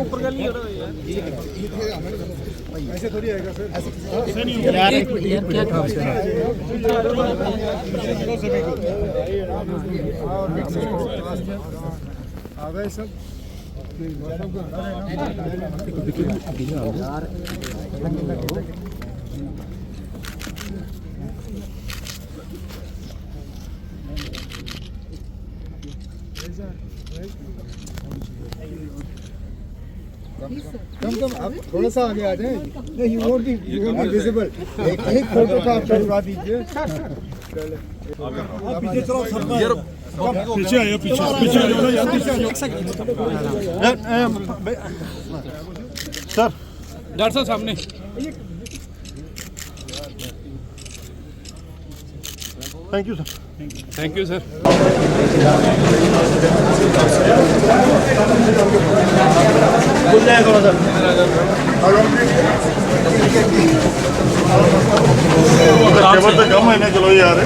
ऊपर का नहीं ऐसे थोड़ी आएगा सर, ऐसे नहीं होगा यार। क्या आ गए सब कम आप थोड़ा सा आगे आ जाए। नहीं, यू वोंट बी विजिबल। एक फोटो का आप करवा दीजिए। पीछे चलो सर, पीछे आइए, पीछे आ जाओ यार, पीछे आ जाओ सर। डॉक्टर साहब सामने। Thank you sir. Thank you sir. खुल जाए थोड़ा सा। टेबल पे कम है ना, चलो यार।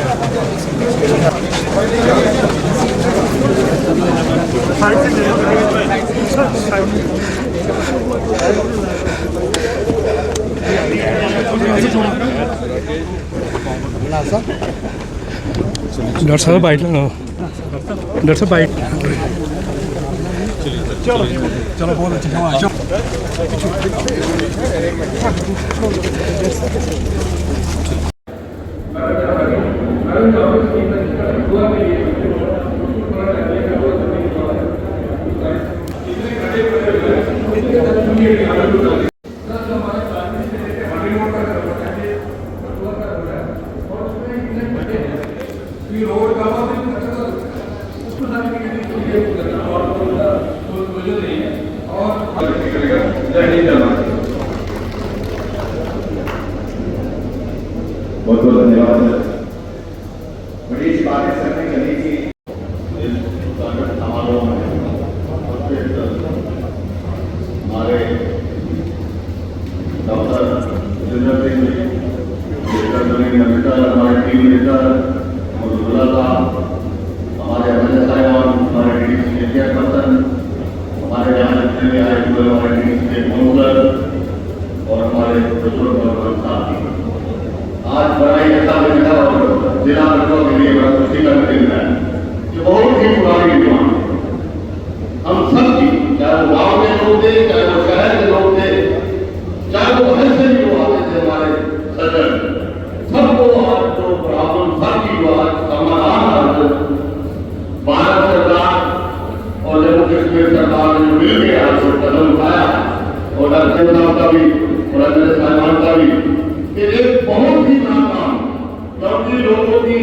डॉक्टर साहब बाइट लेना। डॉक्टर साहब बाइट। चलो चलो, बहुत अच्छा। बहुत बहुत धन्यवाद। बड़ी बातें करने के लिए कि स्वागत समारोह में हमारे डॉक्टर जितेंद्र सिंह हमारे टीम लीडर मुजुला साहब, हमारे एमएलए साहिबान, हमारे डीडीसी के चेयरपर्सन, हमारे यहाँ जितने भी आए हुए हमारे डीडीसी के काउंसलर और हमारे बुजुर्ग और साथी, आज बड़ा ही अच्छा दिन है और जिला बच्चों के लिए बड़ा खुशी का दिन है। ये बहुत ही पुरानी डिमांड हम सब की, चाहे वो गाँव के लोग थे, चाहे वो शहर के लोग थे, चाहे वो बाहर से भी लोग आते थे, हमारे सज्जन, सबको आज जो प्रॉब्लम सबकी जो आज समाधान आज भारत सरकार और जम्मू कश्मीर सरकार ने मिलकर आज जो कदम उठाया और डॉक्टर साहब का भी और एमएलए साहिबान का भी, ये एक बहुत ही बड़ा काम, क्योंकि लोगों की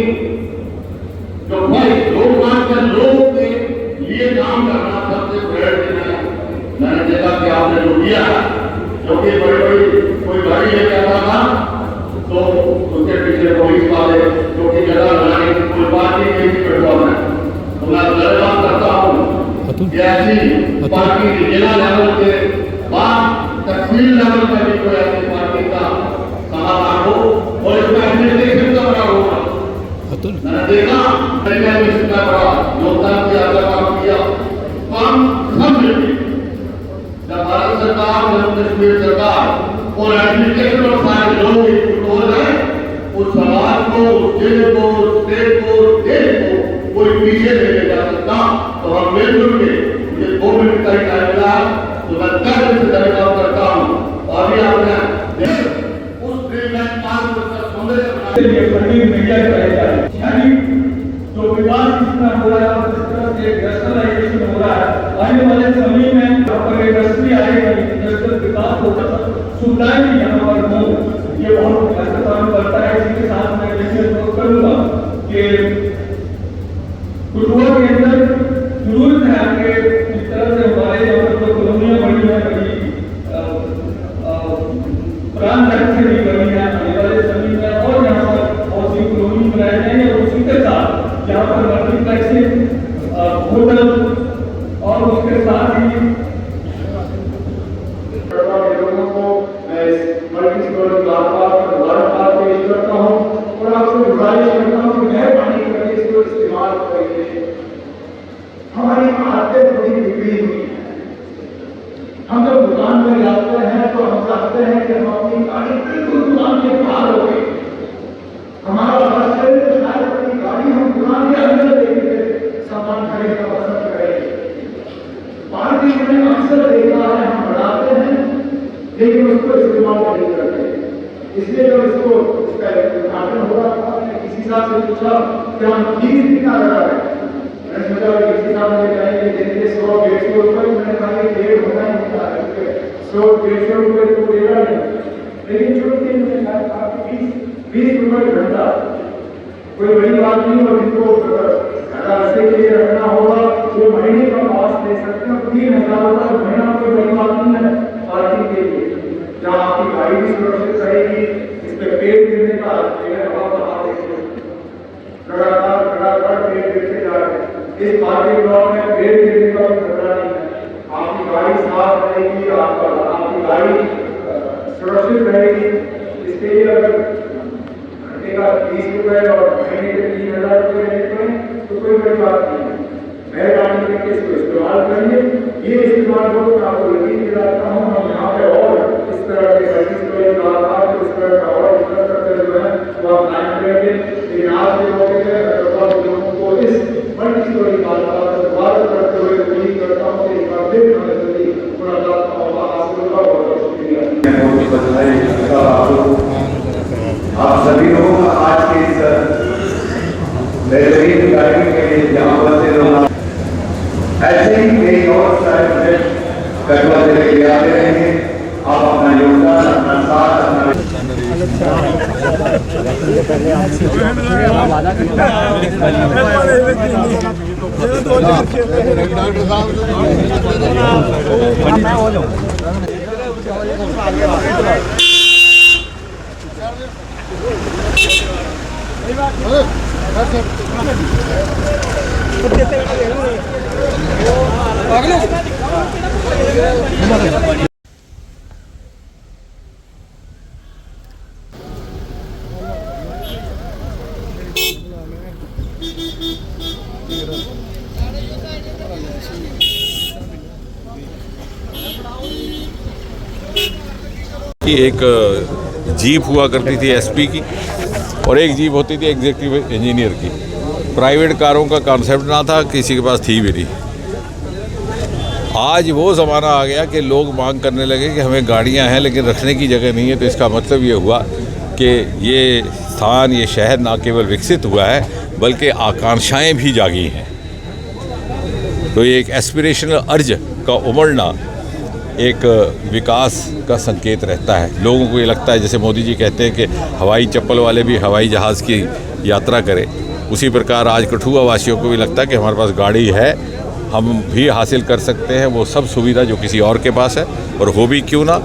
जो भाई लोकमान्य के लोगों के लिए काम करना सबसे प्रेरित है। मैंने देखा कि आपने जो किया, जो कि बड़ी बड़ी कोई गाड़ी लेके आता था तो उसके पीछे पुलिस वाले जो कि जगह बनाने की कोई पार्टी के भी पेट्रोल है। तो मैं धन्यवाद करता हूँ कि ऐसी पार्टी जिला लेवल के बाद तहसील लेवल पर भी कोई ऐसी पार्टी का समाधान हो और इसमें एडमिनिस्ट्रेशन का बड़ा होगा। मैंने देखा मैंने भी इसका बड़ा योगदान किया, काम किया, काम सब मिलकर जब भारत सरकार, जम्मू कश्मीर सरकार और एडमिनिस्ट्रेशन और सारे लोग एकजुट हो जाए, उस समाज को, उस जिले को, स्टेट को, देश को कोई पीछे नहीं ले जा सकता। तो हम मिलजुल के मुझे 2 मिनट का ही टाइम मिला तो मैं 10 मिनट से धन्यवाद करता हूँ। और अभी आपने उस ड्रीम में 5 वर्ष का सौंदर्य मीडिया यानी जो विकास इतना हो रहा है, जिस तरह से इंडस्ट्रियलाइजेशन हो रहा है, आने वाले समय में यहाँ पर इंडस्ट्री आएगी, इंडस्ट्रियल विकास होगा, सुविधाएं भी यहाँ पर हो, ये बहुत महत्वपूर्ण करता है। इसी के साथ मैं विशेष अनुरोध करूंगा कि कठुआ के अंदर जरूर ध्यान के इस तरह से हमारे यहाँ पर जो कॉलोनियां बनी है, बड़ी प्रांत से भी बनी है, आने वाले समय में और यहाँ पर बहुत सी कॉलोनी बनाए जाएंगे। और उसी के साथ यहाँ पर मल्टीप्लेक्स होटल और उसके साथ ही लोगों को मैं मल्टी स्टोरी मुबारकबाद पेश करता हूँ और आपसे गुजारिश करता हूँ कि मेहरबानी करके इसको इस्तेमाल करिए। हमारी आदतें बड़ी बिगड़ी हुई है। हम जब दुकान में जाते हैं तो हम चाहते हैं कि हम अपनी गाड़ी बिल्कुल दुकान के बाहर हो गई, हमारा रास्ते में शायद अपनी गाड़ी हम दुकान के अंदर लेके सामान खरीदना पसंद करेंगे। पार्किंग में अक्सर देखा है हम बढ़ाते हैं लेकिन उसको इस्तेमाल नहीं करते। इसलिए जब इसको इसका उद्घाटन हो रहा था, मैंने किसी साहब से पूछा कि हम फीस कितना लगा है। मैंने सोचा किसी साहब ने कहा कि देखिए 100-150 रुपये। मैंने कहा कि डेढ़ होना ही होता है, 100-150 रुपये तो देगा नहीं। लेकिन चूंकि मैंने कहा कि 20 रुपये घंटा कोई बड़ी बात नहीं, और इनको रस्ते के लिए रखना होगा वो महीने का पास दे सकते हैं। 3000 रुपये महीना कोई बड़ी बात नहीं है पार्किंग के लिए, जहाँ आपकी गाड़ी भी सुरक्षित रहेगी। इस पे पेड़ गिरने का लगातार पेड़ गिरते जा रहे हैं। इस पार्किंग लॉट में पेड़ गिरने का खतरा नहीं है। आपकी गाड़ी साफ रहेगी, आपकी गाड़ी सुरक्षित रहेगी। इसके लिए अगर घंटे का 20 रुपये और महीने के 3000 रुपये लेते हैं तो कोई बड़ी बात नहीं है। मेहरबानी करके इसको इस्तेमाल करिए। ये इस्तेमाल को मैं आपको यकीन दिलाता हूँ, हम यहाँ पे और इस तरह के इस तरह का और इंफ्रास्ट्रक्चर जो है वो आप कायम करेंगे। लेकिन आज के मौके पर लोगों को इस मल्टी स्टोरी बात करते हुए उम्मीद करता हूँ कि एक बार फिर हमें जल्दी हासिल होगा। बहुत शुक्रिया आप सभी लोगों का आज के इस बेहतरीन कार्यक्रम के लिए यहाँ पर से लोग ऐसे ही कई और सारे प्रोजेक्ट कटवा से लेके आते रहेंगे। आप अपना योगदान, अपना साथ, एक जीप हुआ करती थी एसपी की और एक जीप होती थी एग्जीक्यूटिव इंजीनियर की। प्राइवेट कारों का कॉन्सेप्ट ना था, किसी के पास थी भी नहीं। आज वो ज़माना आ गया कि लोग मांग करने लगे कि हमें गाड़ियां हैं लेकिन रखने की जगह नहीं है। तो इसका मतलब ये हुआ कि ये स्थान, ये शहर ना केवल विकसित हुआ है बल्कि आकांक्षाएं भी जागी हैं। तो ये एक एस्पिरेशनल अर्ज का उमड़ना एक विकास का संकेत रहता है। लोगों को ये लगता है, जैसे मोदी जी कहते हैं कि हवाई चप्पल वाले भी हवाई जहाज़ की यात्रा करें, उसी प्रकार आज कठुआ वासियों को भी लगता है कि हमारे पास गाड़ी है, हम भी हासिल कर सकते हैं वो सब सुविधा जो किसी और के पास है। और हो भी क्यों ना,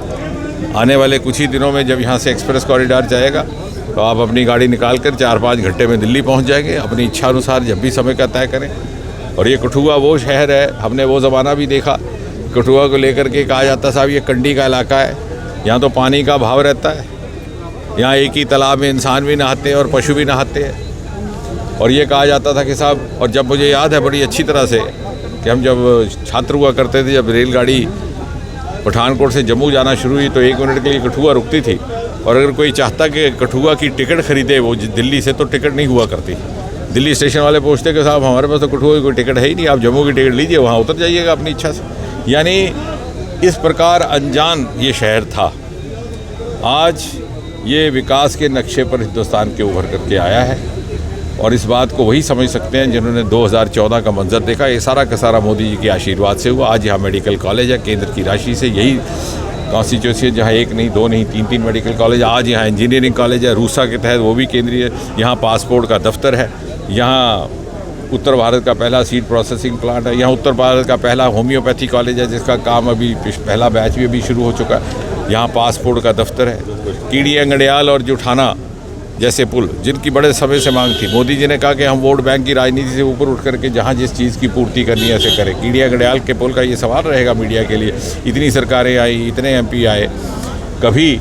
आने वाले कुछ ही दिनों में जब यहाँ से एक्सप्रेस कॉरिडोर जाएगा तो आप अपनी गाड़ी निकाल कर 4-5 घंटे में दिल्ली पहुँच जाएंगे, अपनी इच्छा अनुसार जब भी समय का तय करें। और ये कठुआ वो शहर है, हमने वो ज़माना भी देखा, कठुआ को लेकर के कहा जाता साहब ये कंडी का इलाका है, यहाँ तो पानी का अभाव रहता है, यहाँ एक ही तालाब में इंसान भी नहाते हैं और पशु भी नहाते हैं। और ये कहा जाता था कि साहब, और जब मुझे याद है बड़ी अच्छी तरह से कि हम जब छात्र हुआ करते थे, जब रेलगाड़ी पठानकोट से जम्मू जाना शुरू हुई तो 1 मिनट के लिए कठुआ रुकती थी। और अगर कोई चाहता कि कठुआ की टिकट खरीदे वो दिल्ली से, तो टिकट नहीं हुआ करती, दिल्ली स्टेशन वाले पूछते कि साहब हमारे पास तो कठुआ की कोई टिकट है ही नहीं, आप जम्मू की टिकट लीजिए, वहाँ उतर जाइएगा अपनी इच्छा से। यानी इस प्रकार अनजान ये शहर था। आज ये विकास के नक्शे पर हिंदुस्तान के उभर करके आया है और इस बात को वही समझ सकते हैं जिन्होंने 2014 का मंजर देखा। ये सारा का सारा मोदी जी के आशीर्वाद से हुआ। आज यहाँ मेडिकल कॉलेज है केंद्र की राशि से, यही कॉन्स्टिट्यूंसी जहाँ 1 नहीं 2 नहीं 3 मेडिकल कॉलेज। आज यहाँ इंजीनियरिंग कॉलेज है रूसा के तहत, वो भी केंद्रीय। यहाँ पासपोर्ट का दफ्तर है, यहाँ उत्तर भारत का पहला सीड प्रोसेसिंग प्लांट है, यहाँ उत्तर भारत का पहला होम्योपैथी कॉलेज है जिसका काम अभी पहला बैच भी अभी शुरू हो चुका है। यहाँ पासपोर्ट का दफ्तर है। कीड़िया गंडियाल और जुठाना जैसे पुल जिनकी बड़े समय से मांग थी, मोदी जी ने कहा कि हम वोट बैंक की राजनीति से ऊपर उठ करके जहाँ जिस चीज़ की पूर्ति करनी है ऐसे करें। कीड़िया गंडियाल के पुल का ये सवाल रहेगा मीडिया के लिए। इतनी सरकारें आई, इतने MP आए, कभी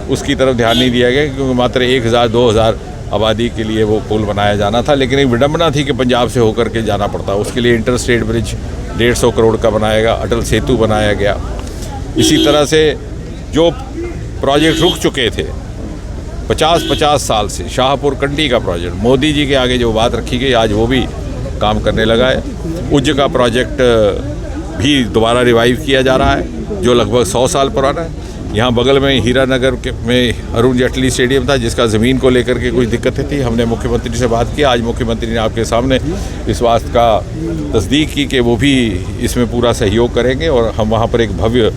उसकी तरफ ध्यान नहीं दिया गया क्योंकि मात्र 1000-2000 आबादी के लिए वो पुल बनाया जाना था। लेकिन एक विडंबना थी कि पंजाब से होकर के जाना पड़ता। उसके लिए इंटर स्टेट ब्रिज 150 करोड़ का बनाया गया, अटल सेतु बनाया गया। इसी तरह से जो प्रोजेक्ट रुक चुके थे 50 साल से, शाहपुर कंडी का प्रोजेक्ट, मोदी जी के आगे जो बात रखी गई आज वो भी काम करने लगा है। उज्ज का प्रोजेक्ट भी दोबारा रिवाइव किया जा रहा है जो लगभग 100 साल पुराना है। यहाँ बगल में हीरानगर में अरुण जेटली स्टेडियम था जिसका ज़मीन को लेकर के कुछ दिक्कतें थी। हमने मुख्यमंत्री से बात की, आज मुख्यमंत्री ने आपके सामने इस बात का तस्दीक की कि वो भी इसमें पूरा सहयोग करेंगे और हम वहाँ पर एक भव्य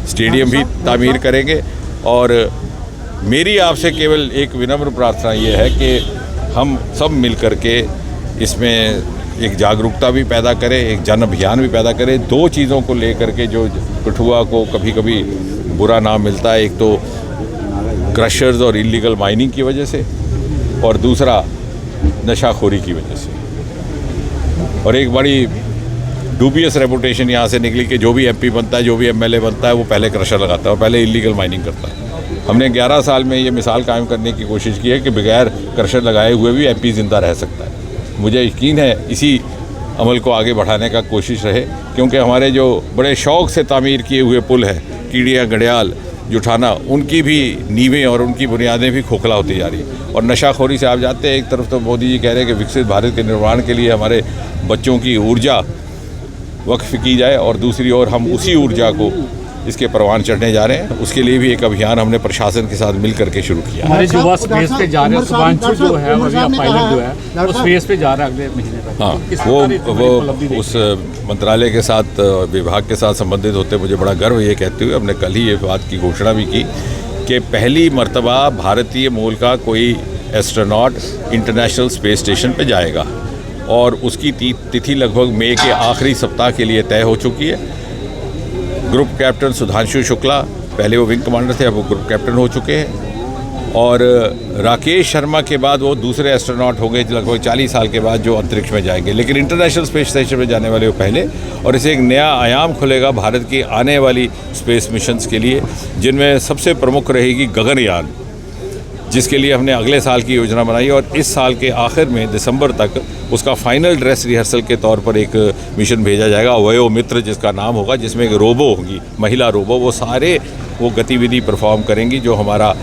स्टेडियम भी तामीर करेंगे। और मेरी आपसे केवल एक विनम्र प्रार्थना ये है कि हम सब मिल कर के इसमें एक जागरूकता भी पैदा करें, एक जन अभियान भी पैदा करें। 2 चीज़ों को लेकर के जो कठुआ को कभी कभी बुरा नाम मिलता है, एक तो क्रशर्स और इलीगल माइनिंग की वजह से और दूसरा नशाखोरी की वजह से। और एक बड़ी डूबियस रेपुटेशन यहाँ से निकली कि जो भी MP बनता है, जो भी MLA बनता है वो पहले क्रशर लगाता है और पहले इलीगल माइनिंग करता है। हमने 11 साल में ये मिसाल कायम करने की कोशिश की है कि बगैर क्रशर लगाए हुए भी MP जिंदा रह सकता है। मुझे यकीन है इसी अमल को आगे बढ़ाने का कोशिश रहे क्योंकि हमारे जो बड़े शौक़ से तामीर किए हुए पुल है कीड़िया गंडियाल जुठाना, उनकी भी नींवें और उनकी बुनियादें भी खोखला होती जा रही है। और नशाखोरी से आप जानते हैं, एक तरफ तो मोदी जी कह रहे हैं कि विकसित भारत के निर्माण के लिए हमारे बच्चों की ऊर्जा वक्फ की जाए और दूसरी ओर हम उसी ऊर्जा को इसके परवान चढ़ने जा रहे हैं। उसके लिए भी एक अभियान हमने प्रशासन के साथ मिल करके शुरू किया। हमारे युवा स्पेस पे जा रहे हैं, सुभांशु जो है वो पायलट जो है वो स्पेस पे जा रहा है अगले महीने तक। हाँ, वो उस मंत्रालय के साथ विभाग के साथ संबंधित होते मुझे बड़ा गर्व ये कहते हुए हमने कल ही ये बात की घोषणा भी की कि पहली मर्तबा भारतीय मूल का कोई एस्ट्रोनॉट इंटरनेशनल स्पेस स्टेशन पे जाएगा और उसकी तिथि लगभग मई के आखिरी सप्ताह के लिए तय हो चुकी है। ग्रुप कैप्टन सुधांशु शुक्ला, पहले वो विंग कमांडर थे, अब वो ग्रुप कैप्टन हो चुके हैं। और राकेश शर्मा के बाद वो दूसरे एस्ट्रोनॉट होंगे लगभग 40 साल के बाद जो अंतरिक्ष में जाएंगे। लेकिन इंटरनेशनल स्पेस स्टेशन में जाने वाले वो पहले, और इसे एक नया आयाम खुलेगा भारत की आने वाली स्पेस मिशंस के लिए, जिनमें सबसे प्रमुख रहेगी गगनयान, जिसके लिए हमने अगले साल की योजना बनाई और इस साल के आखिर में दिसंबर तक उसका फाइनल ड्रेस रिहर्सल के तौर पर एक मिशन भेजा जाएगा, वयो मित्र जिसका नाम होगा, जिसमें एक रोबो होगी, महिला रोबो। वो सारे वो गतिविधि परफॉर्म करेंगी जो हमारा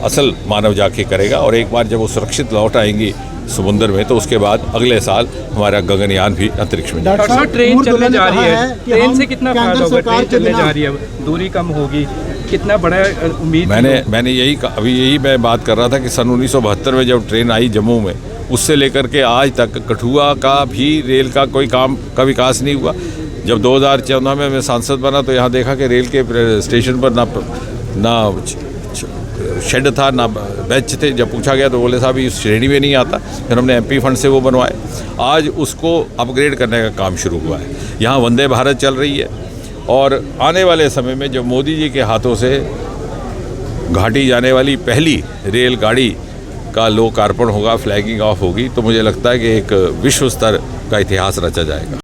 असल मानव जाके करेगा। और एक बार जब वो सुरक्षित लौट आएंगी समुद्र में तो उसके बाद अगले साल हमारा गगनयान भी अंतरिक्ष में जाएगा। ट्रेन चलने जा रही है, ट्रेन से कितना फायदा होगा? ट्रेन चलने जा रही है, दूरी कम होगी, कितना बड़ा उम्मीद? मैंने यही अभी यही मैं बात कर रहा था कि सन 1972 में जब ट्रेन आई जम्मू में, उससे लेकर के आज तक कठुआ का भी रेल का कोई काम का विकास नहीं हुआ। जब 2014 में मैं सांसद बना तो यहाँ देखा कि रेल के स्टेशन पर ना शेड था ना बेंच थे। जब पूछा गया तो बोले साहब इस श्रेणी में नहीं आता। फिर हमने MP फंड से वो बनवाए। आज उसको अपग्रेड करने का काम शुरू हुआ है। यहाँ वंदे भारत चल रही है और आने वाले समय में जब मोदी जी के हाथों से घाटी जाने वाली पहली रेलगाड़ी का लोकार्पण होगा, फ्लैगिंग ऑफ होगी, तो मुझे लगता है कि एक विश्व स्तर का इतिहास रचा जाएगा।